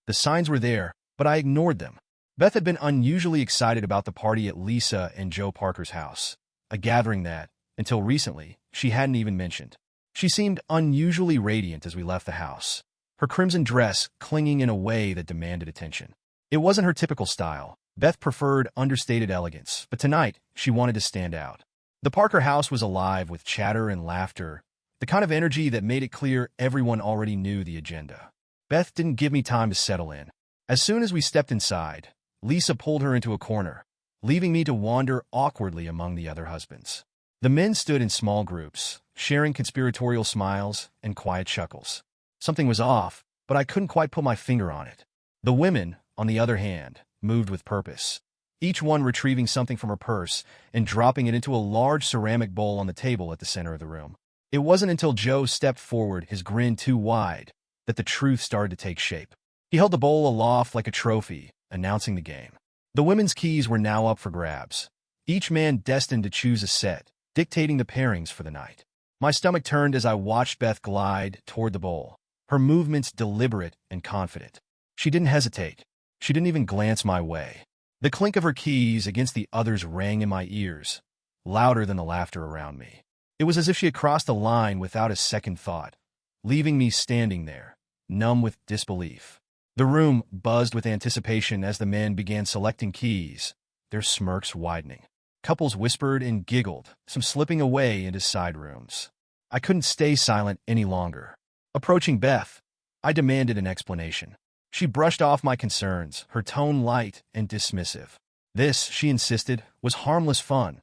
The signs were there, but I ignored them. Beth had been unusually excited about the party at Lisa and Joe Parker's house, a gathering that, until recently, she hadn't even mentioned. She seemed unusually radiant as we left the house, her crimson dress clinging in a way that demanded attention. It wasn't her typical style. Beth preferred understated elegance, but tonight, she wanted to stand out. The Parker house was alive with chatter and laughter, the kind of energy that made it clear everyone already knew the agenda. Beth didn't give me time to settle in. As soon as we stepped inside, Lisa pulled her into a corner, leaving me to wander awkwardly among the other husbands. The men stood in small groups, sharing conspiratorial smiles and quiet chuckles. Something was off, but I couldn't quite put my finger on it. The women, on the other hand, moved with purpose, each one retrieving something from her purse and dropping it into a large ceramic bowl on the table at the center of the room. It wasn't until Joe stepped forward, his grin too wide, that the truth started to take shape. He held the bowl aloft like a trophy, announcing the game. The women's keys were now up for grabs, each man destined to choose a set, dictating the pairings for the night. My stomach turned as I watched Beth glide toward the bowl, her movements deliberate and confident. She didn't hesitate. She didn't even glance my way. The clink of her keys against the others rang in my ears, louder than the laughter around me. It was as if she had crossed the line without a second thought, leaving me standing there, numb with disbelief. The room buzzed with anticipation as the men began selecting keys, their smirks widening. Couples whispered and giggled, some slipping away into side rooms. I couldn't stay silent any longer. Approaching Beth, I demanded an explanation. She brushed off my concerns, her tone light and dismissive. This, she insisted, was harmless fun,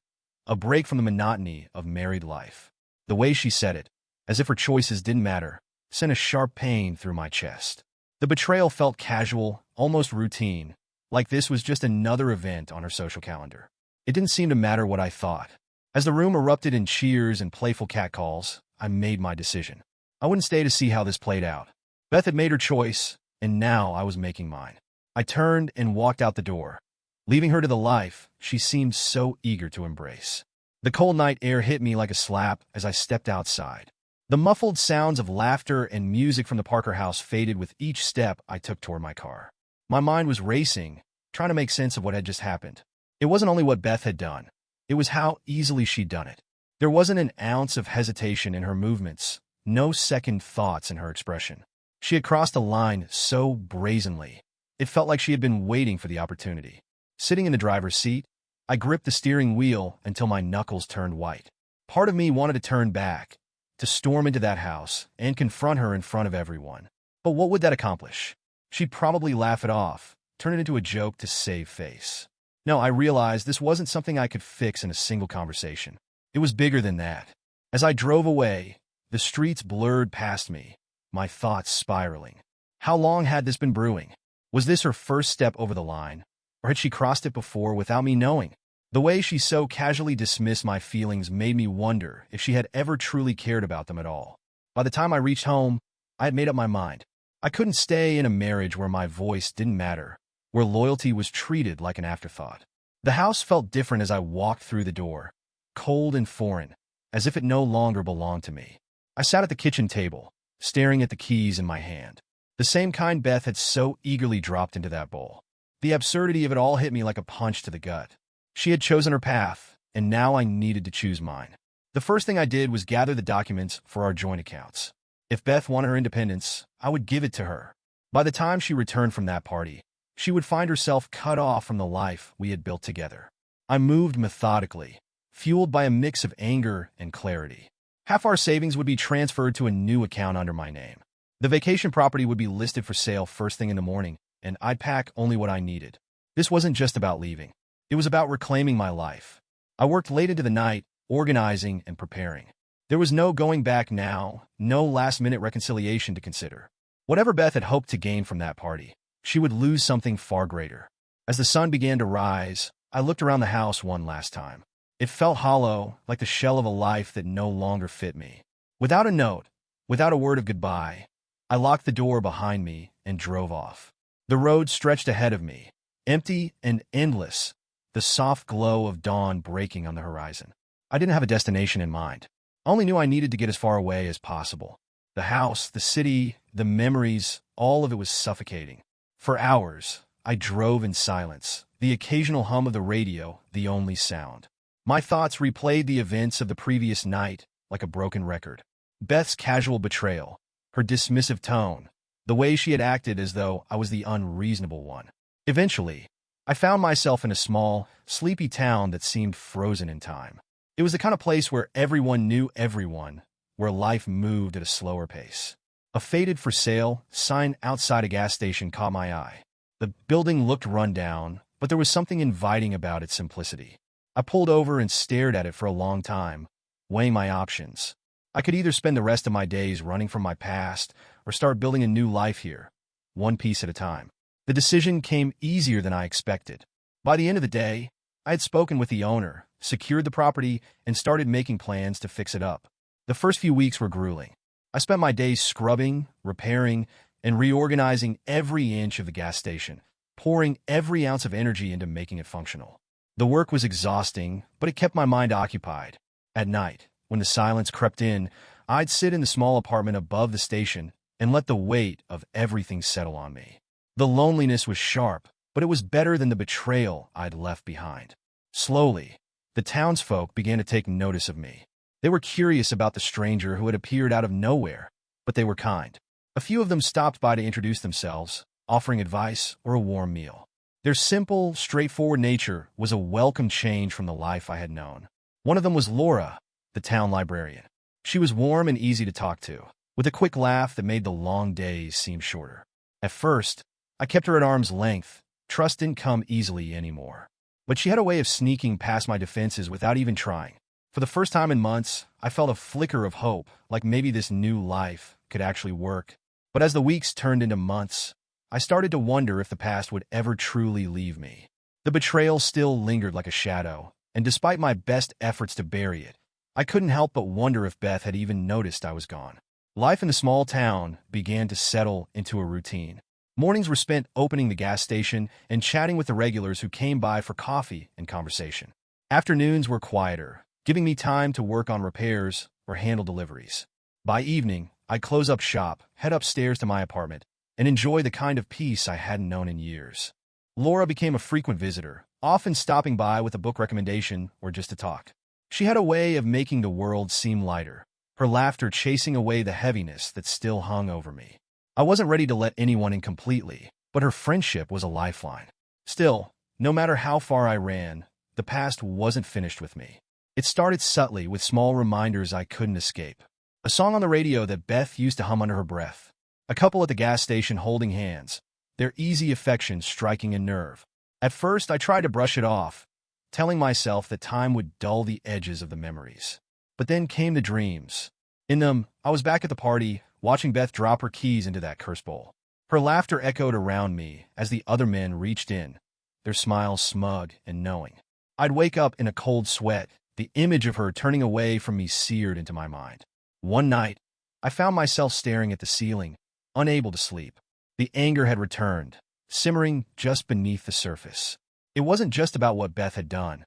a break from the monotony of married life. The way she said it, as if her choices didn't matter, sent a sharp pain through my chest. The betrayal felt casual, almost routine, like this was just another event on her social calendar. It didn't seem to matter what I thought. As the room erupted in cheers and playful catcalls, I made my decision. I wouldn't stay to see how this played out. Beth had made her choice, and now I was making mine. I turned and walked out the door, leaving her to the life she seemed so eager to embrace. The cold night air hit me like a slap as I stepped outside. The muffled sounds of laughter and music from the Parker house faded with each step I took toward my car. My mind was racing, trying to make sense of what had just happened. It wasn't only what Beth had done. It was how easily she'd done it. There wasn't an ounce of hesitation in her movements, no second thoughts in her expression. She had crossed a line so brazenly. It felt like she had been waiting for the opportunity. Sitting in the driver's seat, I gripped the steering wheel until my knuckles turned white. Part of me wanted to turn back, to storm into that house and confront her in front of everyone. But what would that accomplish? She'd probably laugh it off, turn it into a joke to save face. No, I realized this wasn't something I could fix in a single conversation. It was bigger than that. As I drove away, the streets blurred past me, my thoughts spiraling. How long had this been brewing? Was this her first step over the line, or had she crossed it before without me knowing? The way she so casually dismissed my feelings made me wonder if she had ever truly cared about them at all. By the time I reached home, I had made up my mind. I couldn't stay in a marriage where my voice didn't matter, where loyalty was treated like an afterthought. The house felt different as I walked through the door, cold and foreign, as if it no longer belonged to me. I sat at the kitchen table, staring at the keys in my hand, the same kind Beth had so eagerly dropped into that bowl. The absurdity of it all hit me like a punch to the gut. She had chosen her path, and now I needed to choose mine. The first thing I did was gather the documents for our joint accounts. If Beth wanted her independence, I would give it to her. By the time she returned from that party, she would find herself cut off from the life we had built together. I moved methodically, fueled by a mix of anger and clarity. Half our savings would be transferred to a new account under my name. The vacation property would be listed for sale first thing in the morning, and I'd pack only what I needed. This wasn't just about leaving. It was about reclaiming my life. I worked late into the night, organizing and preparing. There was no going back now, no last-minute reconciliation to consider. Whatever Beth had hoped to gain from that party, she would lose something far greater. As the sun began to rise, I looked around the house one last time. It felt hollow, like the shell of a life that no longer fit me. Without a note, without a word of goodbye, I locked the door behind me and drove off. The road stretched ahead of me, empty and endless, the soft glow of dawn breaking on the horizon. I didn't have a destination in mind. I only knew I needed to get as far away as possible. The house, the city, the memories, all of it was suffocating, For hours, I drove in silence, the occasional hum of the radio the only sound. My thoughts replayed the events of the previous night like a broken record. Beth's casual betrayal, her dismissive tone, the way she had acted as though I was the unreasonable one. Eventually, I found myself in a small, sleepy town that seemed frozen in time. It was the kind of place where everyone knew everyone, where life moved at a slower pace. A faded for sale sign outside a gas station caught my eye. The building looked run down, but there was something inviting about its simplicity. I pulled over and stared at it for a long time, weighing my options. I could either spend the rest of my days running from my past or start building a new life here, one piece at a time. The decision came easier than I expected. By the end of the day, I had spoken with the owner, secured the property, and started making plans to fix it up. The first few weeks were grueling. I spent my days scrubbing, repairing, and reorganizing every inch of the gas station, pouring every ounce of energy into making it functional. The work was exhausting, but it kept my mind occupied. At night, when the silence crept in, I'd sit in the small apartment above the station and let the weight of everything settle on me. The loneliness was sharp, but it was better than the betrayal I'd left behind. Slowly, the townsfolk began to take notice of me. They were curious about the stranger who had appeared out of nowhere, but they were kind. A few of them stopped by to introduce themselves, offering advice or a warm meal. Their simple, straightforward nature was a welcome change from the life I had known. One of them was Laura, the town librarian. She was warm and easy to talk to, with a quick laugh that made the long days seem shorter. At first, I kept her at arm's length. Trust didn't come easily anymore. But she had a way of sneaking past my defenses without even trying. For the first time in months, I felt a flicker of hope, like maybe this new life could actually work. But as the weeks turned into months, I started to wonder if the past would ever truly leave me. The betrayal still lingered like a shadow, and despite my best efforts to bury it, I couldn't help but wonder if Beth had even noticed I was gone. Life in the small town began to settle into a routine. Mornings were spent opening the gas station and chatting with the regulars who came by for coffee and conversation. Afternoons were quieter, giving me time to work on repairs or handle deliveries. By evening, I'd close up shop, head upstairs to my apartment, and enjoy the kind of peace I hadn't known in years. Laura became a frequent visitor, often stopping by with a book recommendation or just to talk. She had a way of making the world seem lighter, her laughter chasing away the heaviness that still hung over me. I wasn't ready to let anyone in completely, but her friendship was a lifeline. Still, no matter how far I ran, the past wasn't finished with me. It started subtly with small reminders I couldn't escape. A song on the radio that Beth used to hum under her breath. A couple at the gas station holding hands, their easy affection striking a nerve. At first, I tried to brush it off, telling myself that time would dull the edges of the memories. But then came the dreams. In them, I was back at the party, watching Beth drop her keys into that curse bowl. Her laughter echoed around me as the other men reached in, their smiles smug and knowing. I'd wake up in a cold sweat, the image of her turning away from me seared into my mind. One night, I found myself staring at the ceiling, unable to sleep. The anger had returned, simmering just beneath the surface. It wasn't just about what Beth had done.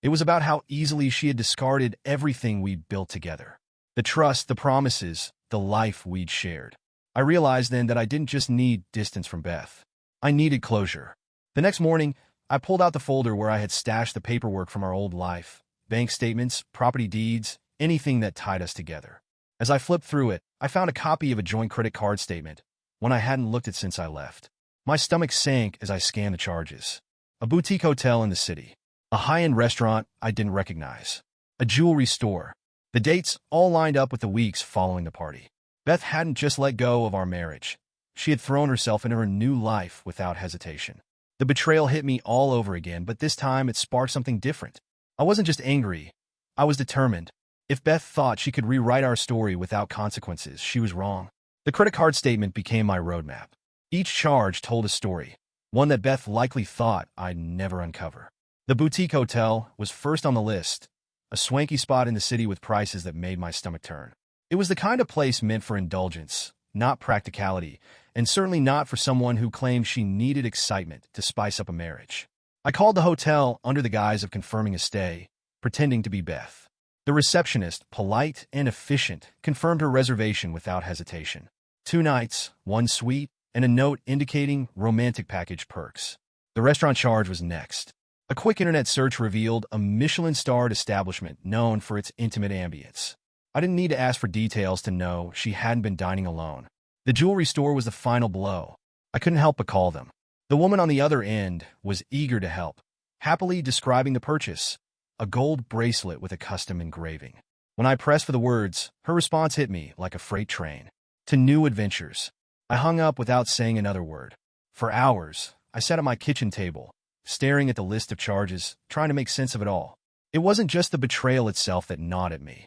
It was about how easily she had discarded everything we'd built together. The trust, the promises, the life we'd shared. I realized then that I didn't just need distance from Beth. I needed closure. The next morning, I pulled out the folder where I had stashed the paperwork from our old life. Bank statements, property deeds, anything that tied us together. As I flipped through it, I found a copy of a joint credit card statement, one I hadn't looked at since I left. My stomach sank as I scanned the charges. A boutique hotel in the city. A high-end restaurant I didn't recognize. A jewelry store. The dates all lined up with the weeks following the party. Beth hadn't just let go of our marriage. She had thrown herself into her new life without hesitation. The betrayal hit me all over again, but this time it sparked something different. I wasn't just angry. I was determined. If Beth thought she could rewrite our story without consequences, she was wrong. The credit card statement became my roadmap. Each charge told a story, one that Beth likely thought I'd never uncover. The boutique hotel was first on the list, a swanky spot in the city with prices that made my stomach turn. It was the kind of place meant for indulgence, not practicality, and certainly not for someone who claimed she needed excitement to spice up a marriage. I called the hotel under the guise of confirming a stay, pretending to be Beth. The receptionist, polite and efficient, confirmed her reservation without hesitation. 2 nights, 1 suite, and a note indicating romantic package perks. The restaurant charge was next. A quick internet search revealed a Michelin-starred establishment known for its intimate ambience. I didn't need to ask for details to know she hadn't been dining alone. The jewelry store was the final blow. I couldn't help but call them. The woman on the other end was eager to help, happily describing the purchase, a gold bracelet with a custom engraving. When I pressed for the words, her response hit me like a freight train. To new adventures. I hung up without saying another word. For hours, I sat at my kitchen table, staring at the list of charges, trying to make sense of it all. It wasn't just the betrayal itself that gnawed at me.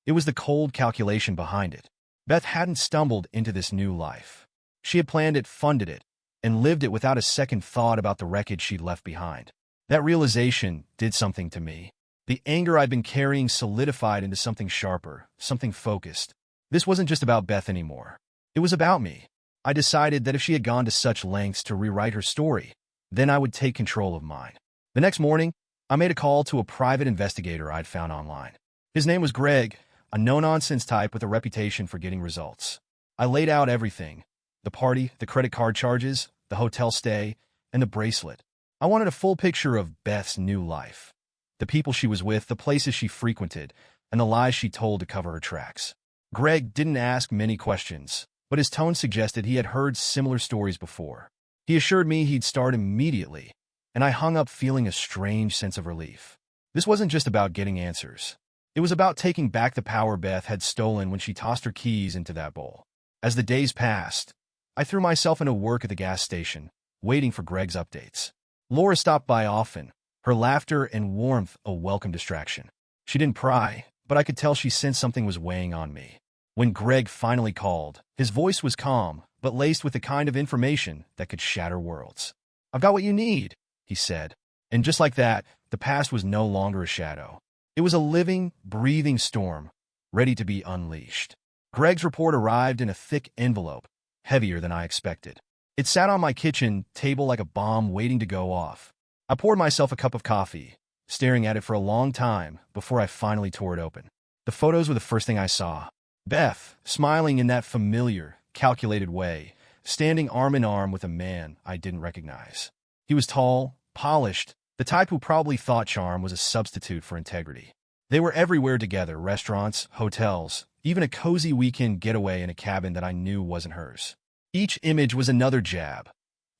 It was the cold calculation behind it. Beth hadn't stumbled into this new life. She had planned it, funded it, and lived it without a second thought about the wreckage she'd left behind. That realization did something to me. The anger I'd been carrying solidified into something sharper, something focused. This wasn't just about Beth anymore. It was about me. I decided that if she had gone to such lengths to rewrite her story, then I would take control of mine. The next morning, I made a call to a private investigator I'd found online. His name was Greg, a no-nonsense type with a reputation for getting results. I laid out everything: the party, the credit card charges, the hotel stay, and the bracelet. I wanted a full picture of Beth's new life. The people she was with, the places she frequented, and the lies she told to cover her tracks. Greg didn't ask many questions, but his tone suggested he had heard similar stories before. He assured me he'd start immediately, and I hung up feeling a strange sense of relief. This wasn't just about getting answers. It was about taking back the power Beth had stolen when she tossed her keys into that bowl. As the days passed, I threw myself into work at the gas station, waiting for Greg's updates. Laura stopped by often, her laughter and warmth a welcome distraction. She didn't pry, but I could tell she sensed something was weighing on me. When Greg finally called, his voice was calm, but laced with the kind of information that could shatter worlds. "I've got what you need," he said. And just like that, the past was no longer a shadow. It was a living, breathing storm, ready to be unleashed. Greg's report arrived in a thick envelope, heavier than I expected. It sat on my kitchen table like a bomb waiting to go off. I poured myself a cup of coffee, staring at it for a long time before I finally tore it open. The photos were the first thing I saw. Beth, smiling in that familiar, calculated way, standing arm in arm with a man I didn't recognize. He was tall, polished, the type who probably thought charm was a substitute for integrity. They were everywhere together: restaurants, hotels, even a cozy weekend getaway in a cabin that I knew wasn't hers. Each image was another jab,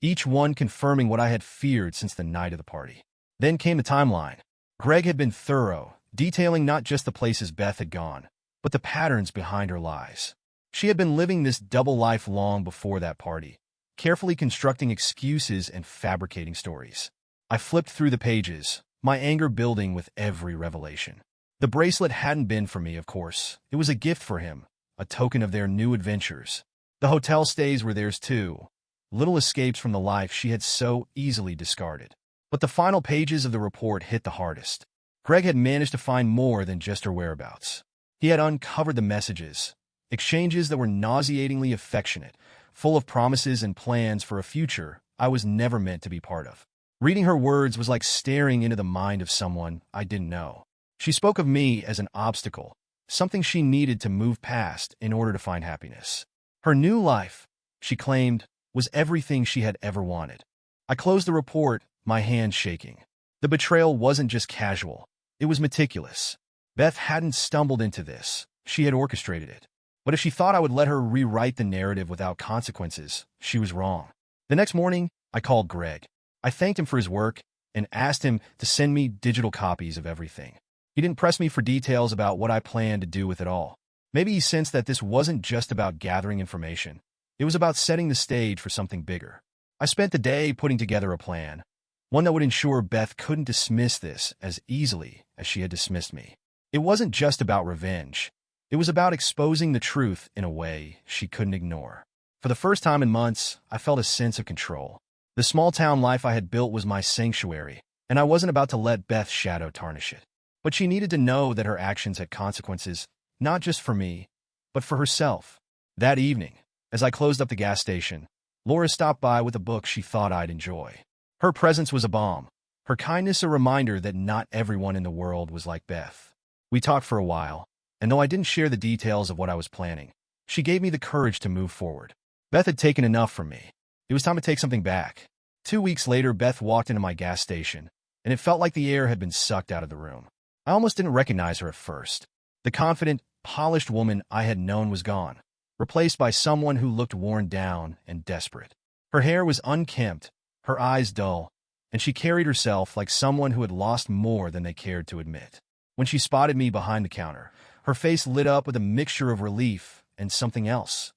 each one confirming what I had feared since the night of the party. Then came the timeline. Greg had been thorough, detailing not just the places Beth had gone, but the patterns behind her lies. She had been living this double life long before that party, carefully constructing excuses and fabricating stories. I flipped through the pages, my anger building with every revelation. The bracelet hadn't been for me, of course. It was a gift for him, a token of their new adventures. The hotel stays were theirs too, little escapes from the life she had so easily discarded. But the final pages of the report hit the hardest. Greg had managed to find more than just her whereabouts. He had uncovered the messages, exchanges that were nauseatingly affectionate, full of promises and plans for a future I was never meant to be part of. Reading her words was like staring into the mind of someone I didn't know. She spoke of me as an obstacle, something she needed to move past in order to find happiness. Her new life, she claimed, was everything she had ever wanted. I closed the report, my hand shaking. The betrayal wasn't just casual. It was meticulous. Beth hadn't stumbled into this. She had orchestrated it. But if she thought I would let her rewrite the narrative without consequences, she was wrong. The next morning, I called Greg. I thanked him for his work and asked him to send me digital copies of everything. He didn't press me for details about what I planned to do with it all. Maybe he sensed that this wasn't just about gathering information. It was about setting the stage for something bigger. I spent the day putting together a plan, one that would ensure Beth couldn't dismiss this as easily as she had dismissed me. It wasn't just about revenge. It was about exposing the truth in a way she couldn't ignore. For the first time in months, I felt a sense of control. The small-town life I had built was my sanctuary, and I wasn't about to let Beth's shadow tarnish it. But she needed to know that her actions had consequences, not just for me, but for herself. That evening, as I closed up the gas station, Laura stopped by with a book she thought I'd enjoy. Her presence was a balm, her kindness a reminder that not everyone in the world was like Beth. We talked for a while, and though I didn't share the details of what I was planning, she gave me the courage to move forward. Beth had taken enough from me. It was time to take something back. 2 weeks later, Beth walked into my gas station, and it felt like the air had been sucked out of the room. I almost didn't recognize her at first. The confident, polished woman I had known was gone, replaced by someone who looked worn down and desperate. Her hair was unkempt, her eyes dull, and she carried herself like someone who had lost more than they cared to admit. When she spotted me behind the counter, her face lit up with a mixture of relief and something else.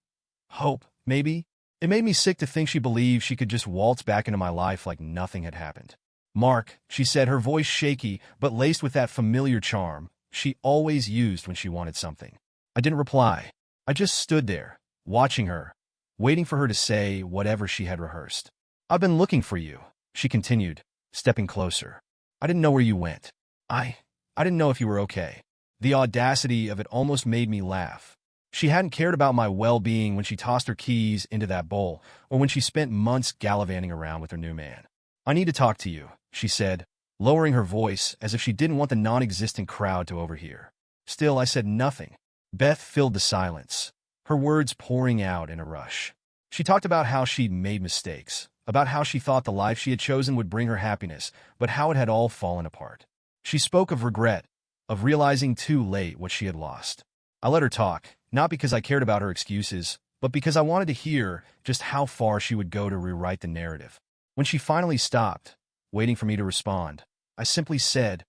Hope, maybe? It made me sick to think she believed she could just waltz back into my life like nothing had happened. "Mark," she said, her voice shaky but laced with that familiar charm she always used when she wanted something. I didn't reply. I just stood there, watching her, waiting for her to say whatever she had rehearsed. "I've been looking for you," she continued, stepping closer. "I didn't know where you went. I didn't know if you were okay." The audacity of it almost made me laugh. She hadn't cared about my well-being when she tossed her keys into that bowl, or when she spent months gallivanting around with her new man. "I need to talk to you," she said, lowering her voice as if she didn't want the non-existent crowd to overhear. Still, I said nothing. Beth filled the silence, her words pouring out in a rush. She talked about how she'd made mistakes, about how she thought the life she had chosen would bring her happiness, but how it had all fallen apart. She spoke of regret, of realizing too late what she had lost. I let her talk, not because I cared about her excuses, but because I wanted to hear just how far she would go to rewrite the narrative. When she finally stopped, waiting for me to respond, I simply said,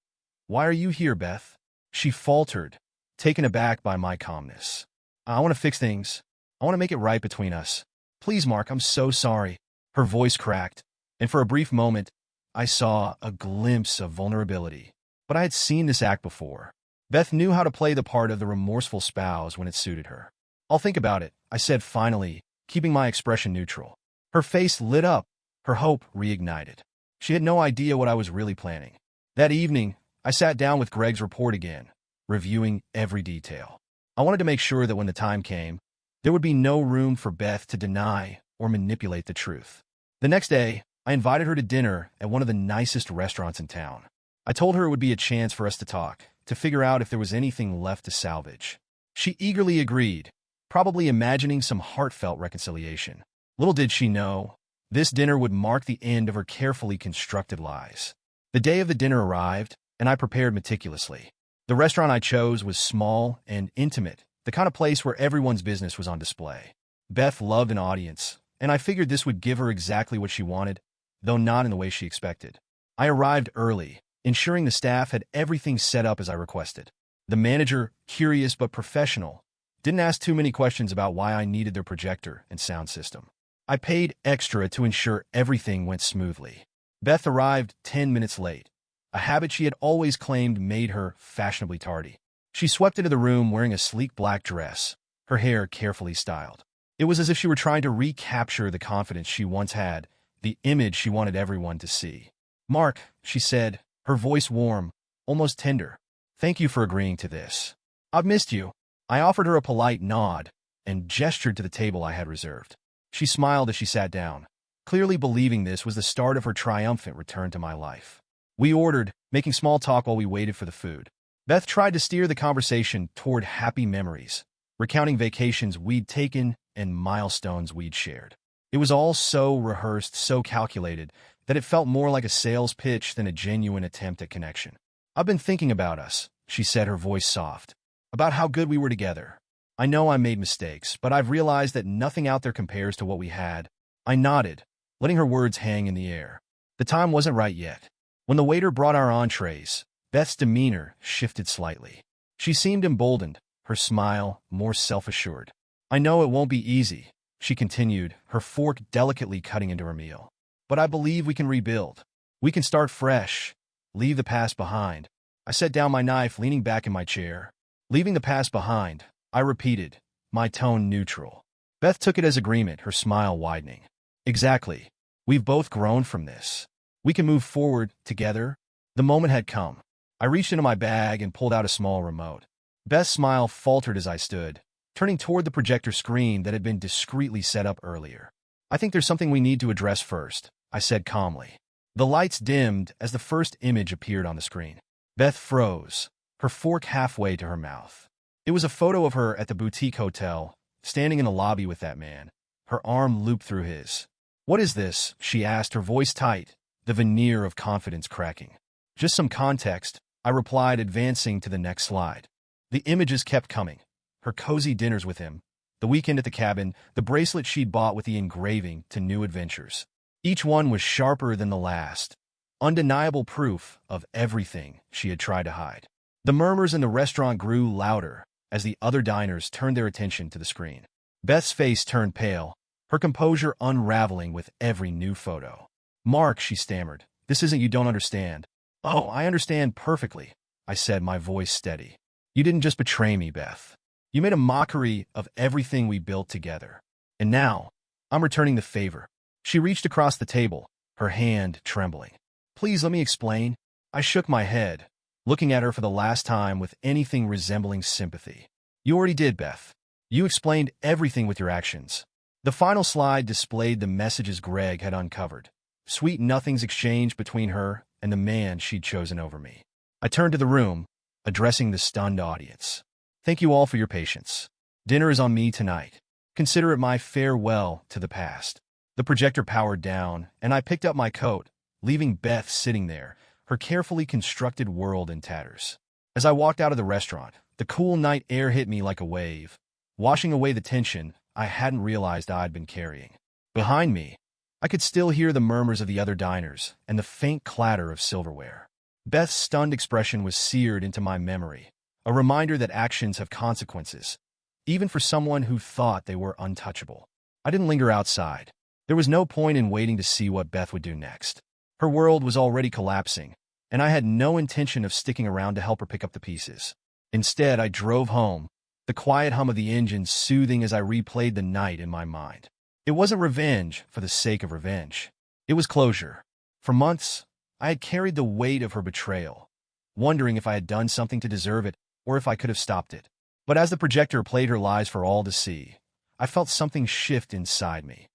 "Why are you here, Beth?" She faltered, taken aback by my calmness. "I want to fix things. I want to make it right between us. Please, Mark, I'm so sorry." Her voice cracked, and for a brief moment, I saw a glimpse of vulnerability. But I had seen this act before. Beth knew how to play the part of the remorseful spouse when it suited her. "I'll think about it," I said finally, keeping my expression neutral. Her face lit up, her hope reignited. She had no idea what I was really planning. That evening, I sat down with Greg's report again, reviewing every detail. I wanted to make sure that when the time came, there would be no room for Beth to deny or manipulate the truth. The next day, I invited her to dinner at one of the nicest restaurants in town. I told her it would be a chance for us to talk, to figure out if there was anything left to salvage. She eagerly agreed, probably imagining some heartfelt reconciliation. Little did she know, this dinner would mark the end of her carefully constructed lies. The day of the dinner arrived, and I prepared meticulously. The restaurant I chose was small and intimate, the kind of place where everyone's business was on display. Beth loved an audience, and I figured this would give her exactly what she wanted, though not in the way she expected. I arrived early, ensuring the staff had everything set up as I requested. The manager, curious but professional, didn't ask too many questions about why I needed their projector and sound system. I paid extra to ensure everything went smoothly. Beth arrived 10 minutes late, a habit she had always claimed made her fashionably tardy. She swept into the room wearing a sleek black dress, her hair carefully styled. It was as if she were trying to recapture the confidence she once had, the image she wanted everyone to see. "Mark," she said, her voice warm, almost tender. "Thank you for agreeing to this. I've missed you." I offered her a polite nod and gestured to the table I had reserved. She smiled as she sat down, clearly believing this was the start of her triumphant return to my life. We ordered, making small talk while we waited for the food. Beth tried to steer the conversation toward happy memories, recounting vacations we'd taken and milestones we'd shared. It was all so rehearsed, so calculated, that it felt more like a sales pitch than a genuine attempt at connection. "I've been thinking about us," she said, her voice soft, "about how good we were together. I know I made mistakes, but I've realized that nothing out there compares to what we had." I nodded, letting her words hang in the air. The time wasn't right yet. When the waiter brought our entrees, Beth's demeanor shifted slightly. She seemed emboldened, her smile more self-assured. "I know it won't be easy," she continued, her fork delicately cutting into her meal. "But I believe we can rebuild. We can start fresh, leave the past behind." I set down my knife, leaning back in my chair. "Leaving the past behind," I repeated, my tone neutral. Beth took it as agreement, her smile widening. "Exactly. We've both grown from this. We can move forward together." The moment had come. I reached into my bag and pulled out a small remote. Beth's smile faltered as I stood, turning toward the projector screen that had been discreetly set up earlier. "I think there's something we need to address first," I said calmly. The lights dimmed as the first image appeared on the screen. Beth froze, her fork halfway to her mouth. It was a photo of her at the boutique hotel, standing in the lobby with that man, her arm looped through his. "What is this?" she asked, her voice tight, the veneer of confidence cracking. "Just some context," I replied, advancing to the next slide. The images kept coming. Her cozy dinners with him, the weekend at the cabin, the bracelet she'd bought with the engraving to new adventures. Each one was sharper than the last, undeniable proof of everything she had tried to hide. The murmurs in the restaurant grew louder as the other diners turned their attention to the screen. Beth's face turned pale, her composure unraveling with every new photo. "Mark," she stammered, "this isn't, you don't understand." "Oh, I understand perfectly," I said, my voice steady. "You didn't just betray me, Beth. You made a mockery of everything we built together. And now, I'm returning the favor." She reached across the table, her hand trembling. "Please let me explain." I shook my head, looking at her for the last time with anything resembling sympathy. "You already did, Beth. You explained everything with your actions." The final slide displayed the messages Greg had uncovered. Sweet nothings exchanged between her and the man she'd chosen over me. I turned to the room, addressing the stunned audience. "Thank you all for your patience. Dinner is on me tonight. Consider it my farewell to the past." The projector powered down, and I picked up my coat, leaving Beth sitting there, her carefully constructed world in tatters. As I walked out of the restaurant, the cool night air hit me like a wave, washing away the tension I hadn't realized I'd been carrying. Behind me, I could still hear the murmurs of the other diners and the faint clatter of silverware. Beth's stunned expression was seared into my memory, a reminder that actions have consequences, even for someone who thought they were untouchable. I didn't linger outside. There was no point in waiting to see what Beth would do next. Her world was already collapsing, and I had no intention of sticking around to help her pick up the pieces. Instead, I drove home, the quiet hum of the engine soothing as I replayed the night in my mind. It wasn't revenge for the sake of revenge. It was closure. For months, I had carried the weight of her betrayal, wondering if I had done something to deserve it or if I could have stopped it. But as the projector played her lies for all to see, I felt something shift inside me,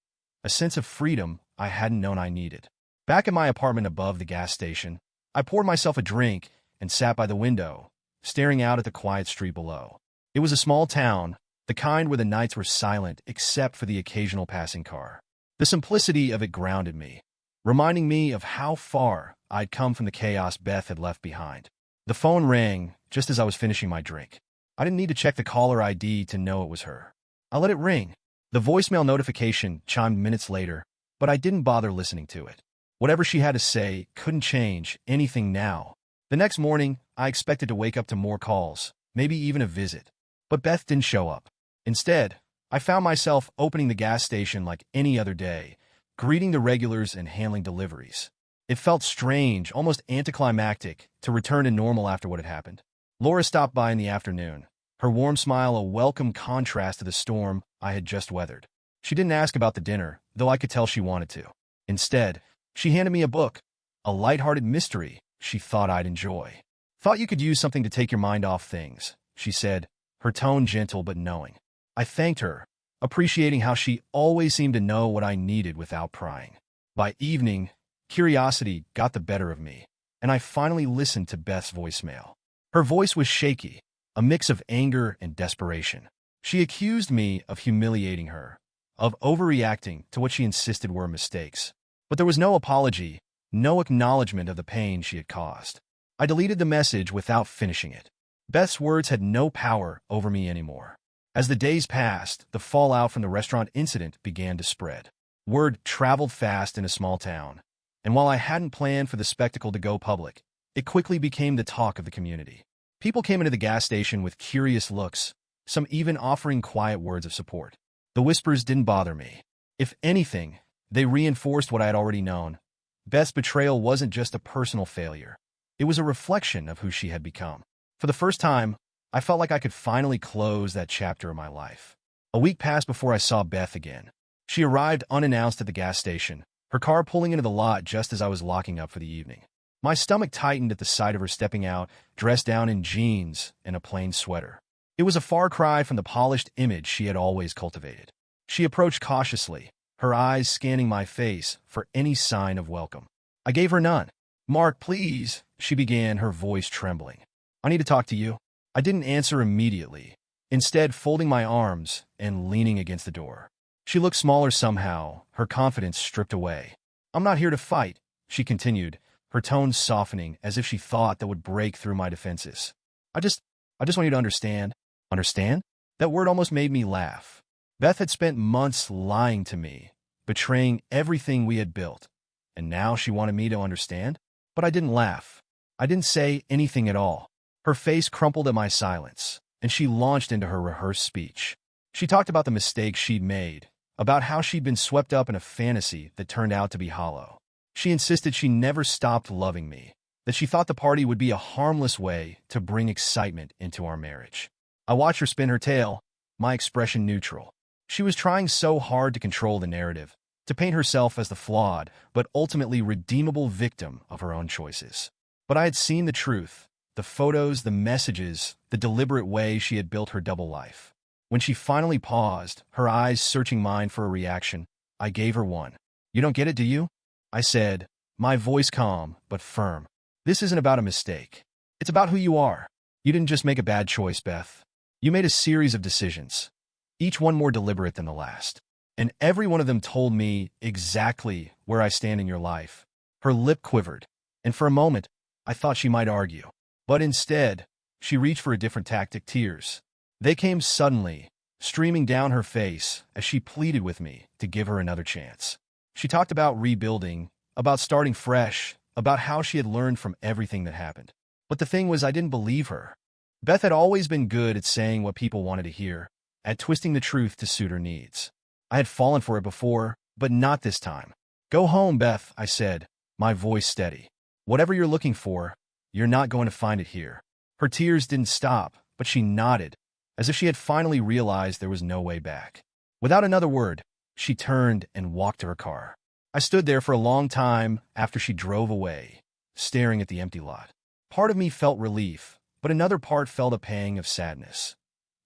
a sense of freedom I hadn't known I needed. Back in my apartment above the gas station, I poured myself a drink and sat by the window, staring out at the quiet street below. It was a small town, the kind where the nights were silent except for the occasional passing car. The simplicity of it grounded me, reminding me of how far I'd come from the chaos Beth had left behind. The phone rang just as I was finishing my drink. I didn't need to check the caller ID to know it was her. I let it ring. The voicemail notification chimed minutes later, but I didn't bother listening to it. Whatever she had to say couldn't change anything now. The next morning, I expected to wake up to more calls, maybe even a visit. But Beth didn't show up. Instead, I found myself opening the gas station like any other day, greeting the regulars and handling deliveries. It felt strange, almost anticlimactic, to return to normal after what had happened. Laura stopped by in the afternoon, her warm smile a welcome contrast to the storm I had just weathered. She didn't ask about the dinner, though I could tell she wanted to. Instead, she handed me a book, a lighthearted mystery she thought I'd enjoy. "Thought you could use something to take your mind off things," she said, her tone gentle but knowing. I thanked her, appreciating how she always seemed to know what I needed without prying. By evening, curiosity got the better of me, and I finally listened to Beth's voicemail. Her voice was shaky, a mix of anger and desperation. She accused me of humiliating her, of overreacting to what she insisted were mistakes. But there was no apology, no acknowledgement of the pain she had caused. I deleted the message without finishing it. Beth's words had no power over me anymore. As the days passed, the fallout from the restaurant incident began to spread. Word traveled fast in a small town, and while I hadn't planned for the spectacle to go public, it quickly became the talk of the community. People came into the gas station with curious looks, some even offering quiet words of support. The whispers didn't bother me. If anything, they reinforced what I had already known. Beth's betrayal wasn't just a personal failure. It was a reflection of who she had become. For the first time, I felt like I could finally close that chapter of my life. A week passed before I saw Beth again. She arrived unannounced at the gas station, her car pulling into the lot just as I was locking up for the evening. My stomach tightened at the sight of her stepping out, dressed down in jeans and a plain sweater. It was a far cry from the polished image she had always cultivated. She approached cautiously, her eyes scanning my face for any sign of welcome. I gave her none. "Mark, please," she began, her voice trembling. "I need to talk to you." I didn't answer immediately, instead folding my arms and leaning against the door. She looked smaller somehow, her confidence stripped away. "I'm not here to fight," she continued, her tone softening as if she thought that would break through my defenses. I just want you to understand." Understand? That word almost made me laugh. Beth had spent months lying to me, betraying everything we had built, and now she wanted me to understand? But I didn't laugh. I didn't say anything at all. Her face crumpled at my silence, and she launched into her rehearsed speech. She talked about the mistakes she'd made, about how she'd been swept up in a fantasy that turned out to be hollow. She insisted she never stopped loving me, that she thought the party would be a harmless way to bring excitement into our marriage. I watched her spin her tale, my expression neutral. She was trying so hard to control the narrative, to paint herself as the flawed, but ultimately redeemable victim of her own choices. But I had seen the truth, the photos, the messages, the deliberate way she had built her double life. When she finally paused, her eyes searching mine for a reaction, I gave her one. "You don't get it, do you?" I said, my voice calm but firm. "This isn't about a mistake. It's about who you are. You didn't just make a bad choice, Beth. You made a series of decisions, each one more deliberate than the last. And every one of them told me exactly where I stand in your life." Her lip quivered, and for a moment, I thought she might argue. But instead, she reached for a different tactic, tears. They came suddenly, streaming down her face as she pleaded with me to give her another chance. She talked about rebuilding, about starting fresh, about how she had learned from everything that happened. But the thing was, I didn't believe her. Beth had always been good at saying what people wanted to hear, at twisting the truth to suit her needs. I had fallen for it before, but not this time. "Go home, Beth," I said, my voice steady. "Whatever you're looking for, you're not going to find it here." Her tears didn't stop, but she nodded, as if she had finally realized there was no way back. Without another word, she turned and walked to her car. I stood there for a long time after she drove away, staring at the empty lot. Part of me felt relief, but another part felt a pang of sadness.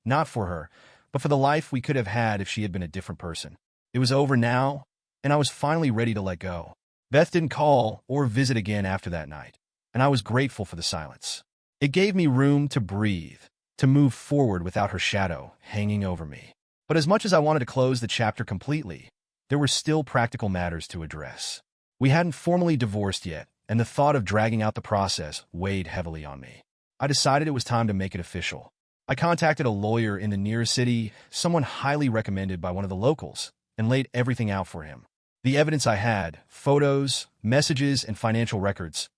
Not for her, but for the life we could have had if she had been a different person. It was over now, and I was finally ready to let go. Beth didn't call or visit again after that night, and I was grateful for the silence. It gave me room to breathe, to move forward without her shadow hanging over me. But as much as I wanted to close the chapter completely, there were still practical matters to address. We hadn't formally divorced yet, and the thought of dragging out the process weighed heavily on me. I decided it was time to make it official. I contacted a lawyer in the nearest city, someone highly recommended by one of the locals, and laid everything out for him. The evidence I had, photos, messages, and financial records,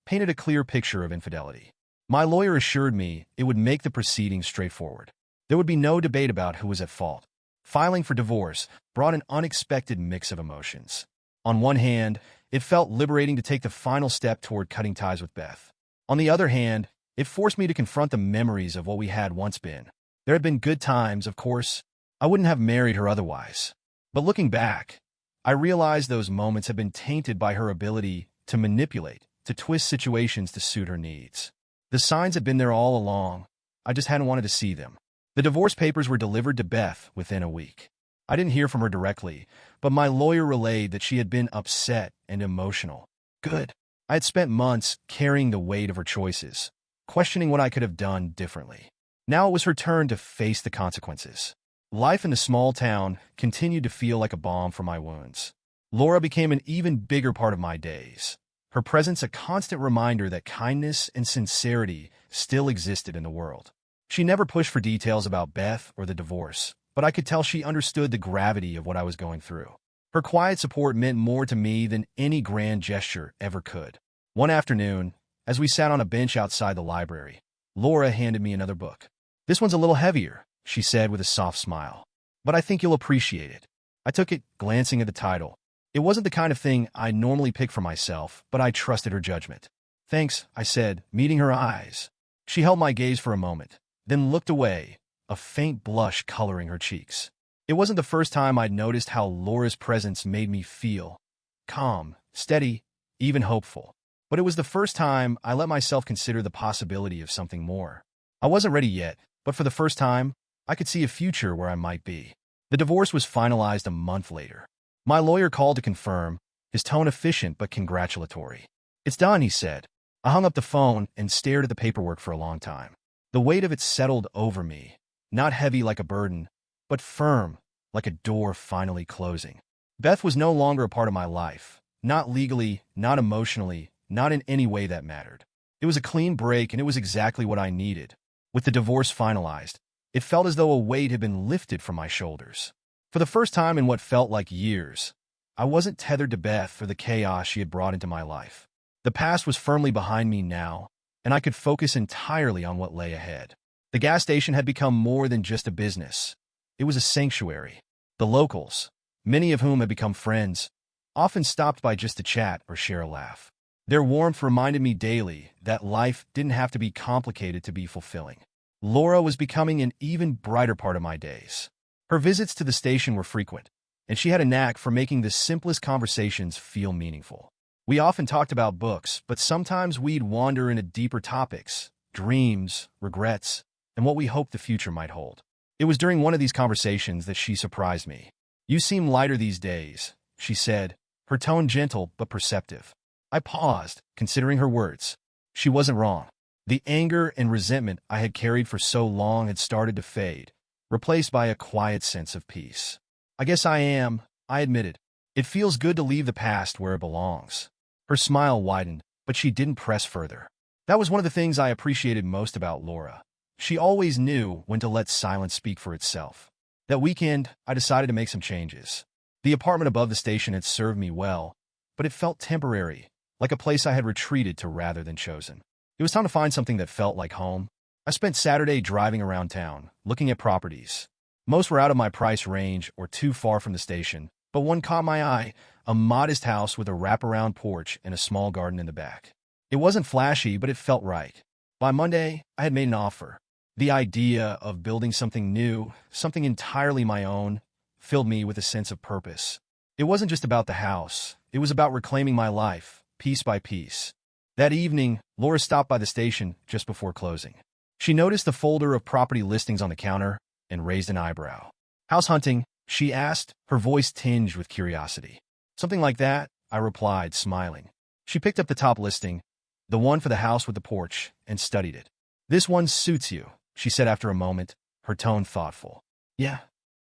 painted a clear picture of infidelity. My lawyer assured me it would make the proceedings straightforward. There would be no debate about who was at fault. Filing for divorce brought an unexpected mix of emotions. On one hand, it felt liberating to take the final step toward cutting ties with Beth. On the other hand, it forced me to confront the memories of what we had once been. There had been good times, of course. I wouldn't have married her otherwise. But looking back, I realized those moments had been tainted by her ability to manipulate, to twist situations to suit her needs. The signs had been there all along. I just hadn't wanted to see them. The divorce papers were delivered to Beth within a week. I didn't hear from her directly, but my lawyer relayed that she had been upset and emotional. Good. I had spent months carrying the weight of her choices, questioning what I could have done differently. Now it was her turn to face the consequences. Life in the small town continued to feel like a balm for my wounds. Laura became an even bigger part of my days, her presence a constant reminder that kindness and sincerity still existed in the world. She never pushed for details about Beth or the divorce, but I could tell she understood the gravity of what I was going through. Her quiet support meant more to me than any grand gesture ever could. One afternoon, as we sat on a bench outside the library, Laura handed me another book. "This one's a little heavier," she said with a soft smile, "but I think you'll appreciate it." I took it, glancing at the title. It wasn't the kind of thing I normally pick for myself, but I trusted her judgment. "Thanks," I said, meeting her eyes. She held my gaze for a moment, then looked away, a faint blush coloring her cheeks. It wasn't the first time I'd noticed how Laura's presence made me feel calm, steady, even hopeful. But it was the first time I let myself consider the possibility of something more. I wasn't ready yet, but for the first time, I could see a future where I might be. The divorce was finalized a month later. My lawyer called to confirm, his tone efficient but congratulatory. "It's done," he said. I hung up the phone and stared at the paperwork for a long time. The weight of it settled over me, not heavy like a burden, but firm, like a door finally closing. Beth was no longer a part of my life. Not legally, not emotionally, not in any way that mattered. It was a clean break, and it was exactly what I needed. With the divorce finalized, it felt as though a weight had been lifted from my shoulders. For the first time in what felt like years, I wasn't tethered to Beth or the chaos she had brought into my life. The past was firmly behind me now, and I could focus entirely on what lay ahead. The gas station had become more than just a business. It was a sanctuary. The locals, many of whom had become friends, often stopped by just to chat or share a laugh. Their warmth reminded me daily that life didn't have to be complicated to be fulfilling. Laura was becoming an even brighter part of my days. Her visits to the station were frequent, and she had a knack for making the simplest conversations feel meaningful. We often talked about books, but sometimes we'd wander into deeper topics, dreams, regrets, and what we hoped the future might hold. It was during one of these conversations that she surprised me. "You seem lighter these days," she said, her tone gentle but perceptive. I paused, considering her words. She wasn't wrong. The anger and resentment I had carried for so long had started to fade, replaced by a quiet sense of peace. "I guess I am," I admitted. "It feels good to leave the past where it belongs." Her smile widened, but she didn't press further. That was one of the things I appreciated most about Laura. She always knew when to let silence speak for itself. That weekend, I decided to make some changes. The apartment above the station had served me well, but it felt temporary, like a place I had retreated to rather than chosen. It was time to find something that felt like home. I spent Saturday driving around town, looking at properties. Most were out of my price range or too far from the station, but one caught my eye, a modest house with a wraparound porch and a small garden in the back. It wasn't flashy, but it felt right. By Monday, I had made an offer. The idea of building something new, something entirely my own, filled me with a sense of purpose. It wasn't just about the house. It was about reclaiming my life, piece by piece. That evening, Laura stopped by the station just before closing. She noticed the folder of property listings on the counter and raised an eyebrow. "House hunting?" she asked, her voice tinged with curiosity. "Something like that," I replied, smiling. She picked up the top listing, the one for the house with the porch, and studied it. "This one suits you," she said after a moment, her tone thoughtful. "Yeah."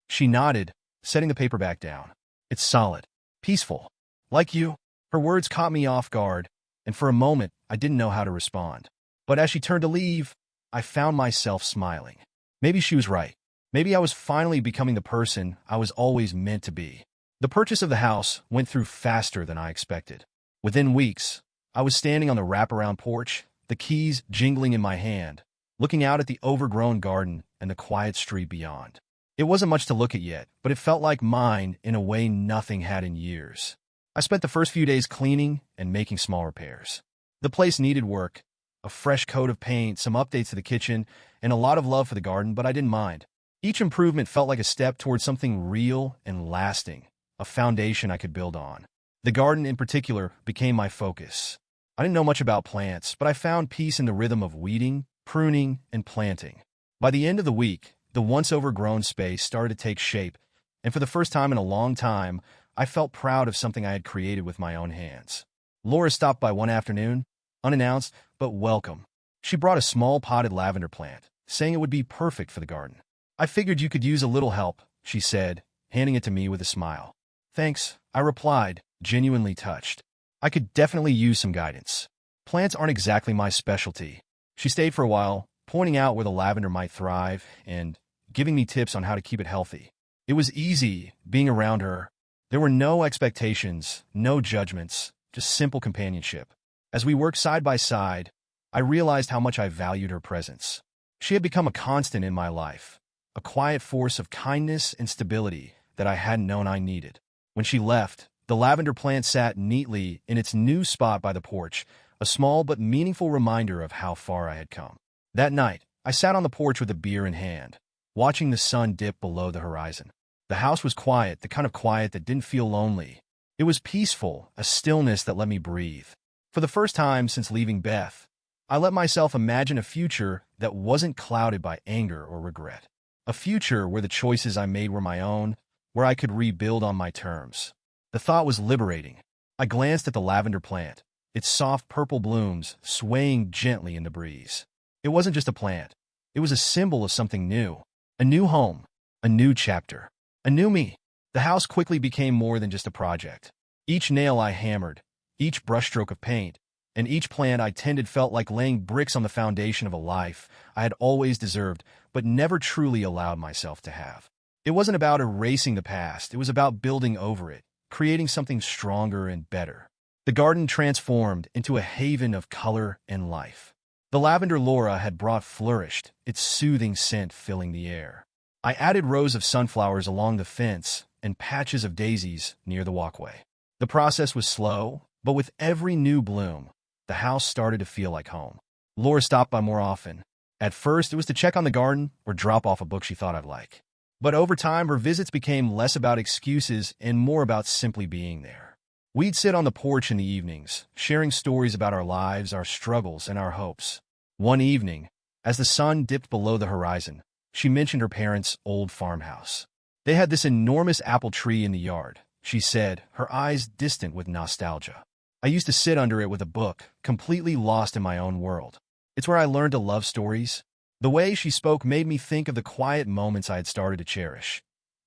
She nodded, setting the paper back down. "It's solid. Peaceful. Like you." Her words caught me off guard, and for a moment, I didn't know how to respond. But as she turned to leave, I found myself smiling. Maybe she was right. Maybe I was finally becoming the person I was always meant to be. The purchase of the house went through faster than I expected. Within weeks, I was standing on the wraparound porch, the keys jingling in my hand, looking out at the overgrown garden and the quiet street beyond. It wasn't much to look at yet, but it felt like mine in a way nothing had in years. I spent the first few days cleaning and making small repairs. The place needed work, a fresh coat of paint, some updates to the kitchen, and a lot of love for the garden, but I didn't mind. Each improvement felt like a step towards something real and lasting, a foundation I could build on. The garden in particular became my focus. I didn't know much about plants, but I found peace in the rhythm of weeding, pruning, and planting. By the end of the week, the once overgrown space started to take shape, and for the first time in a long time, I felt proud of something I had created with my own hands. Laura stopped by one afternoon, unannounced but welcome. She brought a small potted lavender plant, saying it would be perfect for the garden. "I figured you could use a little help," she said, handing it to me with a smile. "Thanks," I replied, genuinely touched. I could definitely use some guidance. Plants aren't exactly my specialty. She stayed for a while, pointing out where the lavender might thrive and giving me tips on how to keep it healthy. It was easy being around her. There were no expectations, no judgments, just simple companionship. As we worked side by side, I realized how much I valued her presence. She had become a constant in my life, a quiet force of kindness and stability that I hadn't known I needed. When she left, the lavender plant sat neatly in its new spot by the porch, a small but meaningful reminder of how far I had come. That night, I sat on the porch with a beer in hand, watching the sun dip below the horizon. The house was quiet, the kind of quiet that didn't feel lonely. It was peaceful, a stillness that let me breathe. For the first time since leaving Beth, I let myself imagine a future that wasn't clouded by anger or regret. A future where the choices I made were my own, where I could rebuild on my terms. The thought was liberating. I glanced at the lavender plant, its soft purple blooms swaying gently in the breeze. It wasn't just a plant. It was a symbol of something new, a new home, a new chapter. A new me. The house quickly became more than just a project. Each nail I hammered, each brushstroke of paint, and each plant I tended felt like laying bricks on the foundation of a life I had always deserved but never truly allowed myself to have. It wasn't about erasing the past, it was about building over it, creating something stronger and better. The garden transformed into a haven of color and life. The lavender Laura had brought flourished, its soothing scent filling the air. I added rows of sunflowers along the fence and patches of daisies near the walkway. The process was slow, but with every new bloom, the house started to feel like home. Laura stopped by more often. At first, it was to check on the garden or drop off a book she thought I'd like. But over time, her visits became less about excuses and more about simply being there. We'd sit on the porch in the evenings, sharing stories about our lives, our struggles, and our hopes. One evening, as the sun dipped below the horizon, she mentioned her parents' old farmhouse. They had this enormous apple tree in the yard, she said, her eyes distant with nostalgia. I used to sit under it with a book, completely lost in my own world. It's where I learned to love stories. The way she spoke made me think of the quiet moments I had started to cherish.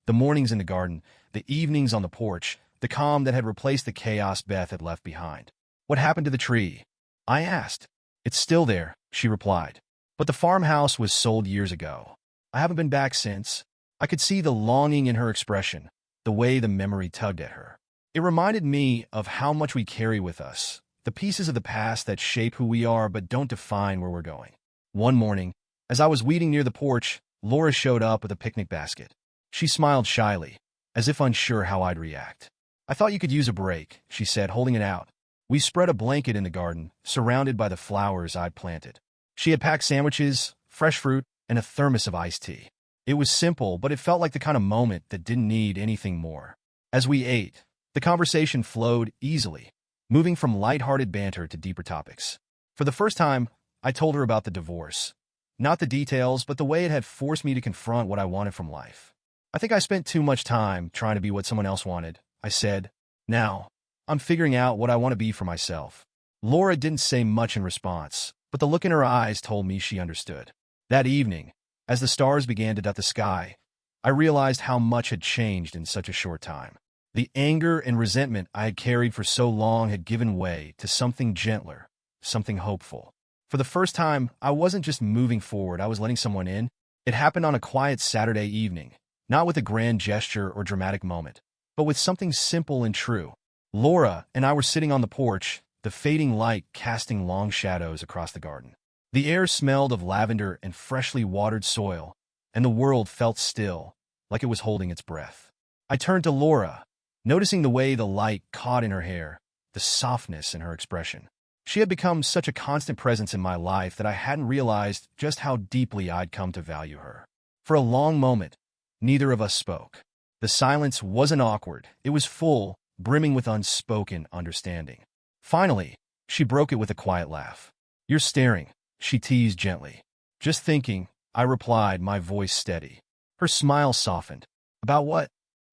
The mornings in the garden, the evenings on the porch, the calm that had replaced the chaos Beth had left behind. What happened to the tree? I asked. It's still there, she replied. But the farmhouse was sold years ago. I haven't been back since. I could see the longing in her expression, the way the memory tugged at her. It reminded me of how much we carry with us, the pieces of the past that shape who we are but don't define where we're going. One morning, as I was weeding near the porch, Laura showed up with a picnic basket. She smiled shyly, as if unsure how I'd react. I thought you could use a break, she said, holding it out. We spread a blanket in the garden, surrounded by the flowers I'd planted. She had packed sandwiches, fresh fruit, and a thermos of iced tea. It was simple, but it felt like the kind of moment that didn't need anything more. As we ate, the conversation flowed easily, moving from light-hearted banter to deeper topics. For the first time, I told her about the divorce. Not the details, but the way it had forced me to confront what I wanted from life. I think I spent too much time trying to be what someone else wanted, I said. Now, I'm figuring out what I want to be for myself. Laura didn't say much in response, but the look in her eyes told me she understood. That evening, as the stars began to dot the sky, I realized how much had changed in such a short time. The anger and resentment I had carried for so long had given way to something gentler, something hopeful. For the first time, I wasn't just moving forward, I was letting someone in. It happened on a quiet Saturday evening, not with a grand gesture or dramatic moment, but with something simple and true. Laura and I were sitting on the porch, the fading light casting long shadows across the garden. The air smelled of lavender and freshly watered soil, and the world felt still, like it was holding its breath. I turned to Laura, noticing the way the light caught in her hair, the softness in her expression. She had become such a constant presence in my life that I hadn't realized just how deeply I'd come to value her. For a long moment, neither of us spoke. The silence wasn't awkward. It was full, brimming with unspoken understanding. Finally, she broke it with a quiet laugh. "You're staring," she teased gently. "Just thinking," I replied, my voice steady. Her smile softened. "About what?"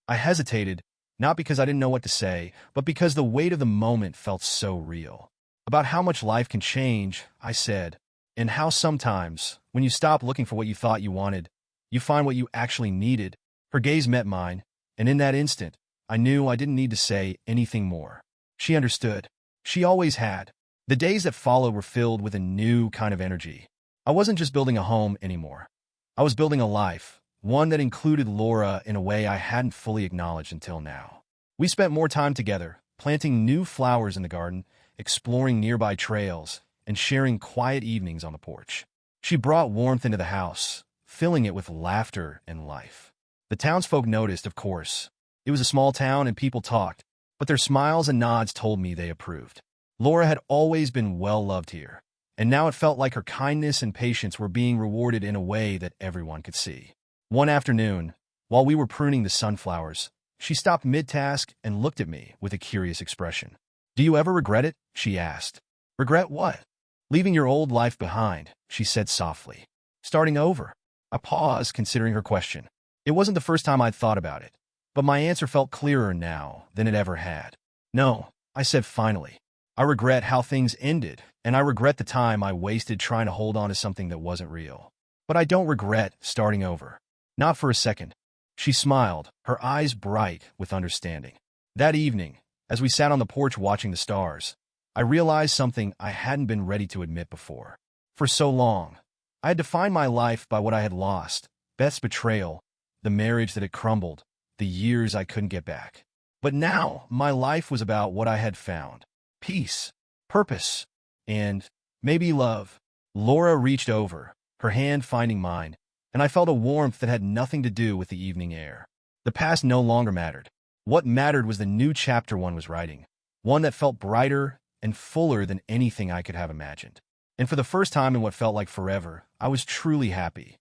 I hesitated, not because I didn't know what to say, but because the weight of the moment felt so real. "About how much life can change," I said, "and how sometimes, when you stop looking for what you thought you wanted, you find what you actually needed." Her gaze met mine, and in that instant, I knew I didn't need to say anything more. She understood. She always had. The days that followed were filled with a new kind of energy. I wasn't just building a home anymore. I was building a life, one that included Laura in a way I hadn't fully acknowledged until now. We spent more time together, planting new flowers in the garden, exploring nearby trails, and sharing quiet evenings on the porch. She brought warmth into the house, filling it with laughter and life. The townsfolk noticed, of course. It was a small town and people talked, but their smiles and nods told me they approved. Laura had always been well-loved here, and now it felt like her kindness and patience were being rewarded in a way that everyone could see. One afternoon, while we were pruning the sunflowers, she stopped mid-task and looked at me with a curious expression. "Do you ever regret it?" she asked. "Regret what?" "Leaving your old life behind," she said softly. "Starting over." I paused, considering her question. It wasn't the first time I'd thought about it, but my answer felt clearer now than it ever had. "No," I said finally. "I regret how things ended, and I regret the time I wasted trying to hold on to something that wasn't real. But I don't regret starting over. Not for a second." She smiled, her eyes bright with understanding. That evening, as we sat on the porch watching the stars, I realized something I hadn't been ready to admit before. For so long, I had defined my life by what I had lost: Beth's betrayal, the marriage that had crumbled, the years I couldn't get back. But now, my life was about what I had found: peace, purpose, and maybe love. Laura reached over, her hand finding mine, and I felt a warmth that had nothing to do with the evening air. The past no longer mattered. What mattered was the new chapter one was writing, one that felt brighter and fuller than anything I could have imagined. And for the first time in what felt like forever, I was truly happy.